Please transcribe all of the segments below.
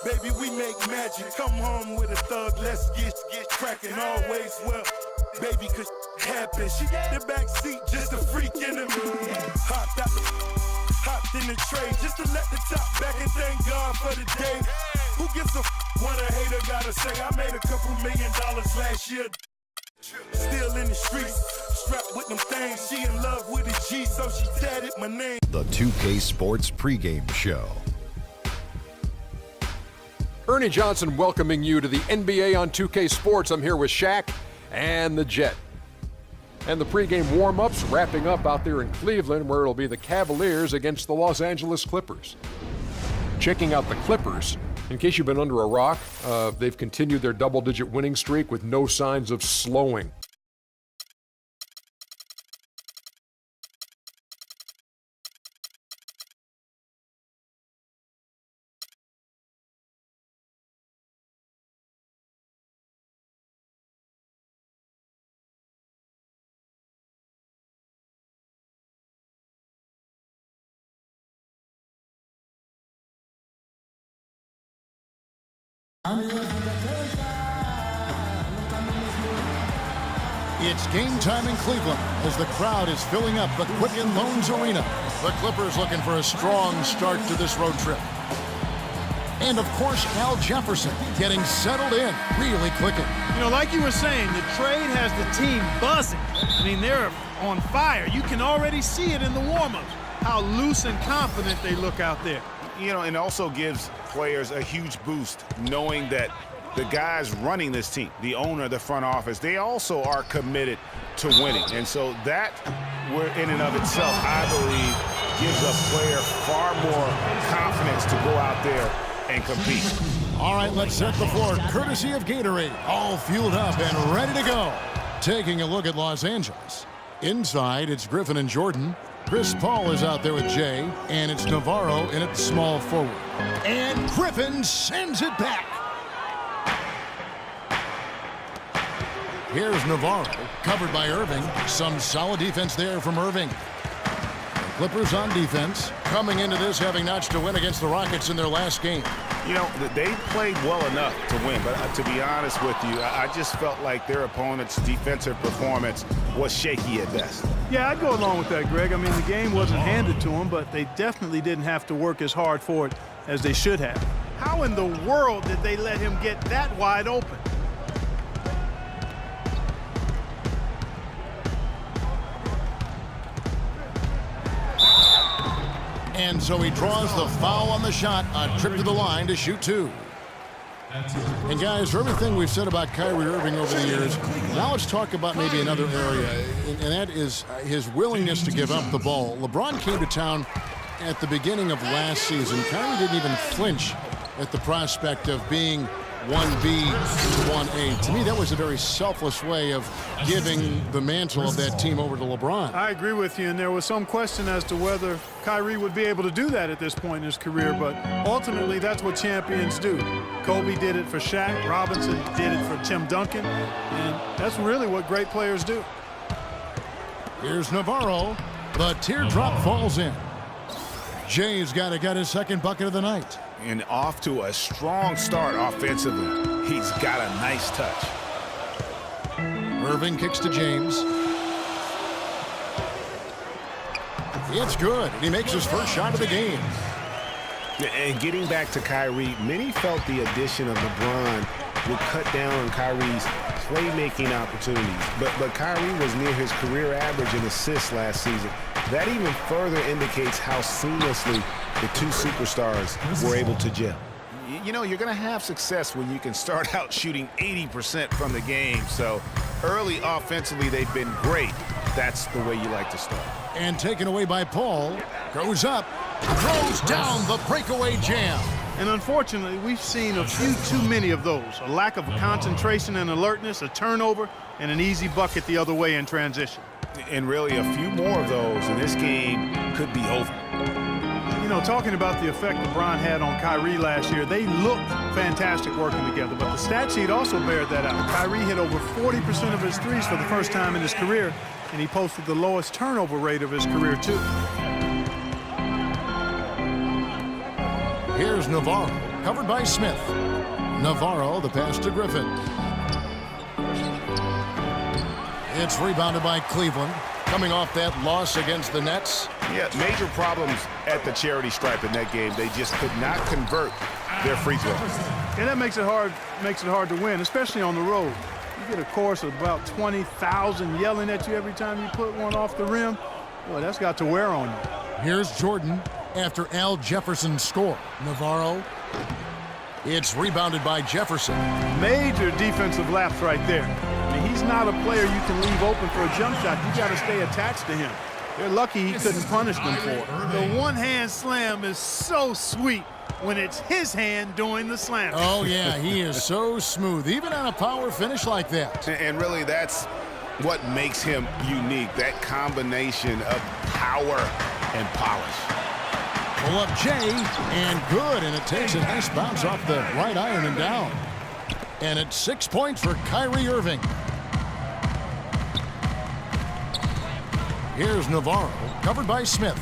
Baby, we make magic. Come home with a thug, let's get cracking. Always well, baby, cause happen. She got the back seat, just a freak in the mood. Hopped in the tray, just to let the top back and thank God for the day. Who gives a what a hater gotta say? I made a couple $1 million last year. Still in the streets, strapped with them things. She in love with a G, so she tatted my name. The 2K Sports pregame show. Ernie Johnson welcoming you to the NBA on 2K Sports. I'm here with Shaq and the Jet. And the pregame warm-ups wrapping up out there in Cleveland, where it'll be the Cavaliers against the Los Angeles Clippers. Checking out the Clippers, in case you've been under a rock, they've continued their double-digit winning streak with no signs of slowing. It's game time in Cleveland as the crowd is filling up the Quicken Loans Arena. The Clippers looking for a strong start to this road trip. And, of course, Al Jefferson getting settled in really quickly. You know, like you were saying, the trade has the team buzzing. I mean, they're on fire. You can already see it in the warm-ups, how loose and confident they look out there. You know, and also gives players a huge boost knowing that the guys running this team, the owner, the front office, they also are committed to winning. And so that, in and of itself, I believe, gives a player far more confidence to go out there and compete. All right, let's set the floor. Courtesy of Gatorade, all fueled up and ready to go. Taking a look at Los Angeles. Inside, it's Griffin and Jordan. Chris Paul is out there with Jay, and it's Navarro in at small forward. And Griffin sends it back. Here's Navarro, covered by Irving. Some solid defense there from Irving. The Clippers on defense, coming into this having notched a win against the Rockets in their last game. You know, they played well enough to win, but to be honest with you, I just felt like their opponent's defensive performance was shaky at best. Yeah, I'd go along with that, Greg. I mean, the game wasn't handed to them, but they definitely didn't have to work as hard for it as they should have. How in the world did they let him get that wide open? And so he draws the foul on the shot, a trip to the line to shoot two. And guys, for everything we've said about Kyrie Irving over the years, now let's talk about maybe another area, and that is his willingness to give up the ball. LeBron came to town at the beginning of last season. Kyrie didn't even flinch at the prospect of being 1B to 1A. To me, that was a very selfless way of giving the mantle of that team over to LeBron. I agree with you, and there was some question as to whether Kyrie would be able to do that at this point in his career, but ultimately that's what champions do. Kobe did it for Shaq, Robinson did it for Tim Duncan, and that's really what great players do. Here's Navarro. The teardrop falls in. Jay's got to get his second bucket of the night. And off to a strong start offensively. He's got a nice touch. Irving kicks to James. It's good. He makes his first shot of the game. And getting back to Kyrie, many felt the addition of LeBron would cut down on Kyrie's playmaking opportunities. But Kyrie was near his career average in assists last season. That even further indicates how seamlessly the two superstars were able to gel. You know, you're going to have success when you can start out shooting 80% from the game. So early offensively, they've been great. That's the way you like to start. And taken away by Paul. Goes up. Throws down the breakaway jam. And unfortunately, we've seen a few too many of those. A lack of concentration and alertness, a turnover, and an easy bucket the other way in transition. And really, a few more of those, and this game could be over. You know, talking about the effect LeBron had on Kyrie last year, they looked fantastic working together, but the stat sheet also bared that out. Kyrie hit over 40% of his threes for the first time in his career, and he posted the lowest turnover rate of his career, too. Here's Navarro, covered by Smith. Navarro, the pass to Griffin. It's rebounded by Cleveland, coming off that loss against the Nets. Yeah, major problems at the charity stripe in that game. They just could not convert their free throws. And that makes it hard to win, especially on the road. You get a chorus of about 20,000 yelling at you every time you put one off the rim. Boy, that's got to wear on you. Here's Jordan after Al Jefferson's score. Navarro. It's rebounded by Jefferson. Major defensive lapse right there. I mean, he's not a player you can leave open for a jump shot. You got to stay attached to him. They're lucky he couldn't punish them for it. The one-hand slam is so sweet when it's his hand doing the slam. Oh, yeah, he is so smooth, even on a power finish like that. And really, that's what makes him unique, that combination of power and polish. Pull up Jay, and good, and it takes a nice bounce off the right iron and down. And it's 6 points for Kyrie Irving. Here's Navarro, covered by Smith.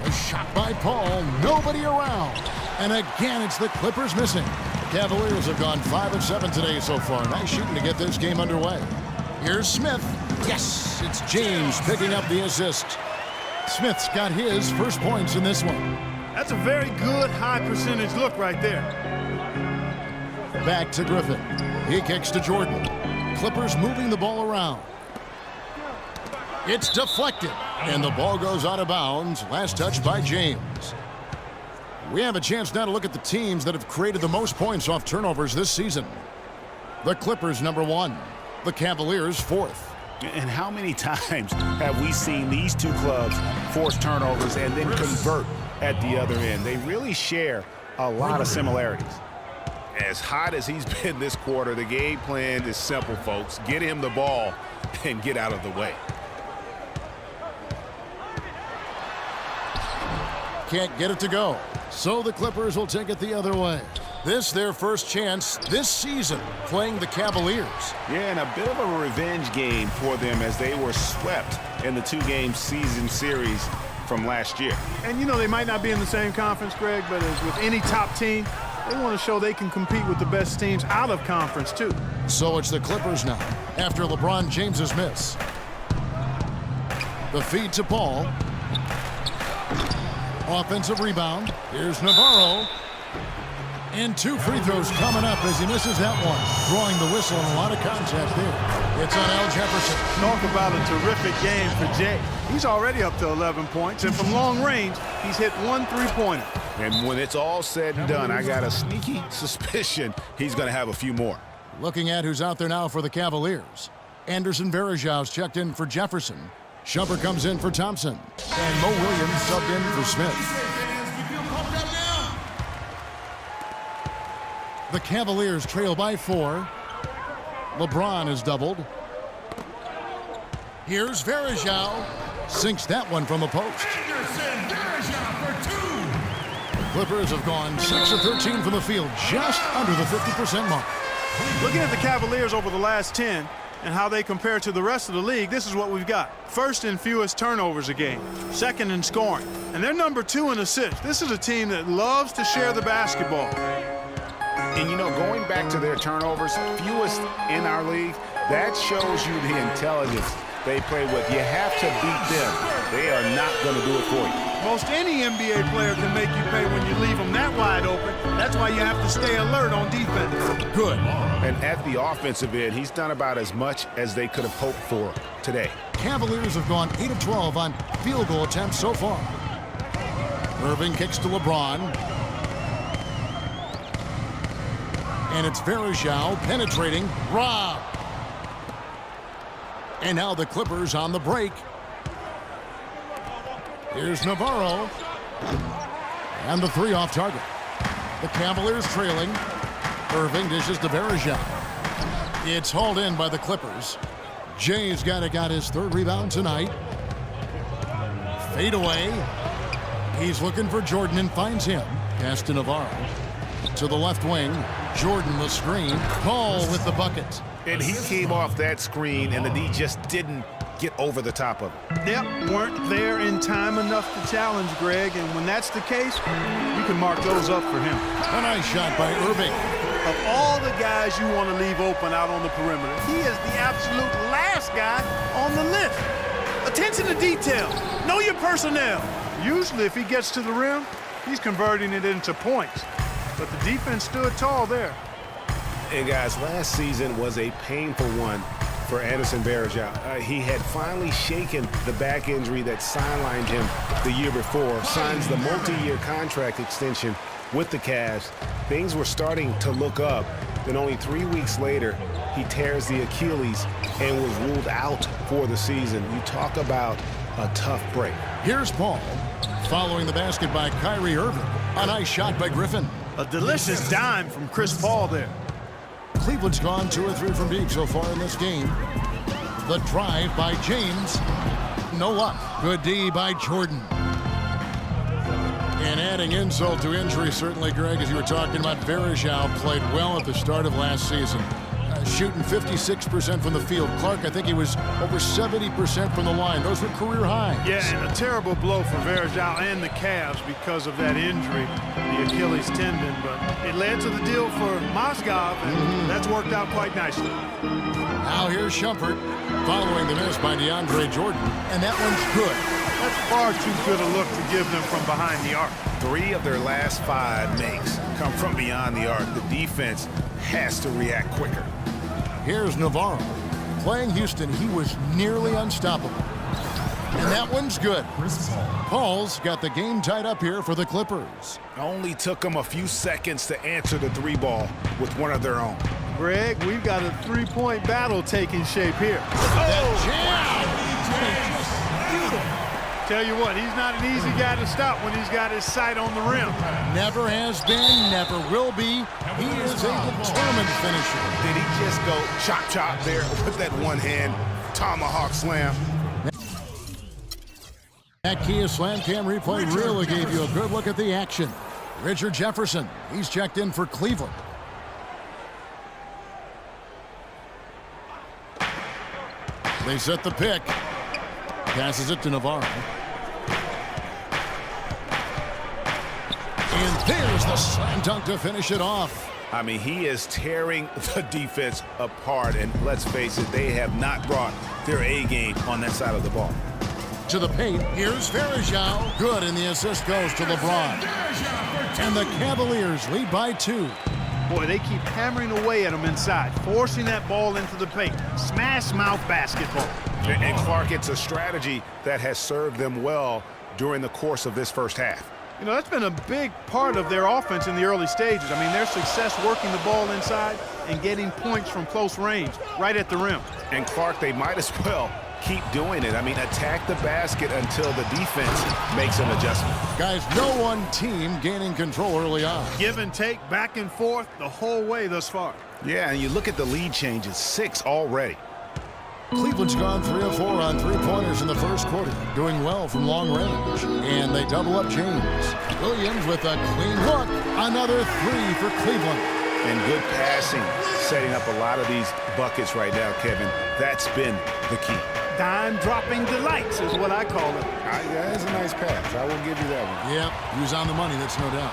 A shot by Paul, nobody around. And again, it's the Clippers missing. The Cavaliers have gone 5 of 7 today so far. Nice shooting to get this game underway. Here's Smith. Yes, it's James picking up the assist. Smith's got his first points in this one. That's a very good high percentage look right there. Back to Griffin. He kicks to Jordan. Clippers moving the ball around. It's deflected, and the ball goes out of bounds. Last touch by James. We have a chance now to look at the teams that have created the most points off turnovers this season. The Clippers, number 1. The Cavaliers, 4th. And how many times have we seen these two clubs force turnovers and then convert at the other end? They really share a lot of similarities. As hot as he's been this quarter, the game plan is simple, folks. Get him the ball and get out of the way. Can't get it to go. So the Clippers will take it the other way. This their first chance this season playing the Cavaliers. Yeah, and a bit of a revenge game for them as they were swept in the 2-game season series from last year. And you know, they might not be in the same conference, Greg, but as with any top team, they want to show they can compete with the best teams out of conference too. So it's the Clippers now after LeBron James's miss. The feed to Paul. Offensive rebound. Here's Navarro. And 2 free throws coming up as he misses that one. Drawing the whistle and a lot of contact there. It's on Al Jefferson. Talk about a terrific game for Jay. He's already up to 11 points, and from long range, he's hit 1 3-pointer. And when it's all said and done, I got a sneaky suspicion he's going to have a few more. Looking at who's out there now for the Cavaliers. Anderson Varejau's checked in for Jefferson. Shumpert comes in for Thompson. And Mo Williams subbed in for Smith. The Cavaliers trail by 4. LeBron is doubled. Here's Varejao. Sinks that one from the post. The Clippers have gone 6 of 13 from the field, just under the 50% mark. Looking at the Cavaliers over the last 10 and how they compare to the rest of the league, this is what we've got. First in fewest turnovers a game. Second in scoring. And they're number 2 in assists. This is a team that loves to share the basketball. And, you know, going back to their turnovers, fewest in our league, that shows you the intelligence they play with. You have to beat them. They are not going to do it for you. Most any NBA player can make you pay when you leave them that wide open. That's why you have to stay alert on defense. Good. And at the offensive end, he's done about as much as they could have hoped for today. Cavaliers have gone 8 of 12 on field goal attempts so far. Irving kicks to LeBron. And it's Varejao penetrating. Rob. And now the Clippers on the break. Here's Navarro. And the 3 off target. The Cavaliers trailing. Irving dishes to Varejao. It's hauled in by the Clippers. Jay's got his 3rd rebound tonight. Fade away. He's looking for Jordan and finds him. Pass to Navarro. To the left wing. Jordan the screen. Paul with the bucket. And he came off that screen, and the D just didn't get over the top of it. Yep, weren't there in time enough to challenge Greg, and when that's the case, you can mark those up for him. A nice shot by Irving. Of all the guys you want to leave open out on the perimeter, he is the absolute last guy on the list. Attention to detail. Know your personnel. Usually if he gets to the rim, he's converting it into points. But the defense stood tall there. And guys, last season was a painful one for Anderson Varejao. He had finally shaken the back injury that sidelined him the year before, signs the multi-year contract extension with the Cavs. Things were starting to look up. Then only 3 weeks later, he tears the Achilles and was ruled out for the season. You talk about a tough break. Here's Paul. Following the basket by Kyrie Irving. A nice shot by Griffin. A delicious dime from Chris Paul there. Cleveland's gone 2 or 3 from deep so far in this game. The drive by James. No luck. Good D by Jordan. And adding insult to injury, certainly, Greg, as you were talking about, Varejao played well at the start of last season. Shooting 56% from the field. Clark, I think he was over 70% from the line. Those were career highs. Yeah, and a terrible blow for Varejao and the Cavs because of that injury, the Achilles tendon. But it led to the deal for Mozgov, and that's worked out quite nicely. Now here's Shumpert following the miss by DeAndre Jordan, and that one's good. That's far too good a look to give them from behind the arc. 3 of their last 5 makes come from beyond the arc. The defense has to react quicker. Here's Navarro. Playing Houston, he was nearly unstoppable. And that one's good. Paul's got the game tied up here for the Clippers. Only took them a few seconds to answer the 3 ball with one of their own. Greg, we've got a 3-point battle taking shape here. Tell you what, he's not an easy guy to stop when he's got his sight on the rim. Never has been, never will be. He is a determined finisher. Did he just go chop chop there with that one hand tomahawk slam? That Kia Slam Cam replay really gave you a good look at the action. Richard Jefferson, he's checked in for Cleveland. They set the pick. Passes it to Navarro. And there's the slam dunk to finish it off. I mean, he is tearing the defense apart. And let's face it, they have not brought their A game on that side of the ball. To the paint, here's Varejao. Good, and the assist goes to LeBron. And the Cavaliers lead by 2. Boy, they keep hammering away at him inside, forcing that ball into the paint. Smash mouth basketball. And Clark, it's a strategy that has served them well during the course of this first half. You know, that's been a big part of their offense in the early stages. I mean, their success working the ball inside and getting points from close range, right at the rim. And Clark, they might as well keep doing it. I mean, attack the basket until the defense makes an adjustment. Guys, no one team gaining control early on. Give and take, back and forth the whole way thus far. Yeah, and you look at the lead changes, 6 already. Cleveland's gone 3 of 4 on 3-pointers in the first quarter, doing well from long range. And they double up James. Williams with a clean look. Another 3 for Cleveland. And good passing, setting up a lot of these buckets right now, Kevin. That's been the key. Dime-dropping delights is what I call it. Yeah, that's a nice pass. I will give you that one. Yep, he was on the money, that's no doubt.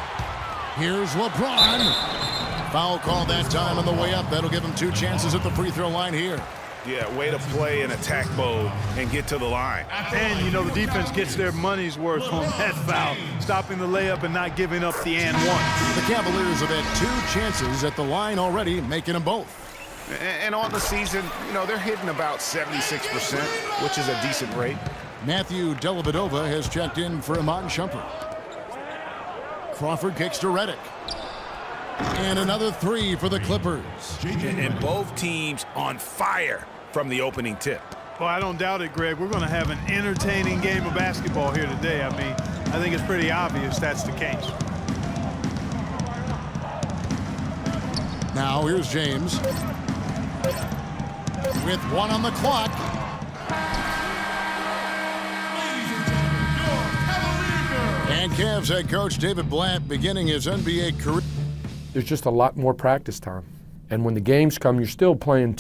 Here's LeBron. Foul call that time on the way up. That'll give him 2 chances at the free throw line here. Yeah, way to play in attack mode and get to the line. And, you know, the defense gets their money's worth on that foul, stopping the layup and not giving up the and one. The Cavaliers have had 2 chances at the line already, making them both. And on the season, you know, they're hitting about 76%, which is a decent rate. Matthew Dellavedova has checked in for Iman Shumpert. Crawford kicks to Redick. And another 3 for the Clippers. And both teams on fire from the opening tip. Well, I don't doubt it, Greg. We're going to have an entertaining game of basketball here today. I mean, I think it's pretty obvious that's the case. Now here's James. With 1 on the clock. And Cavs head coach David Blatt beginning his NBA career. There's just a lot more practice time. And when the games come, you're still playing 2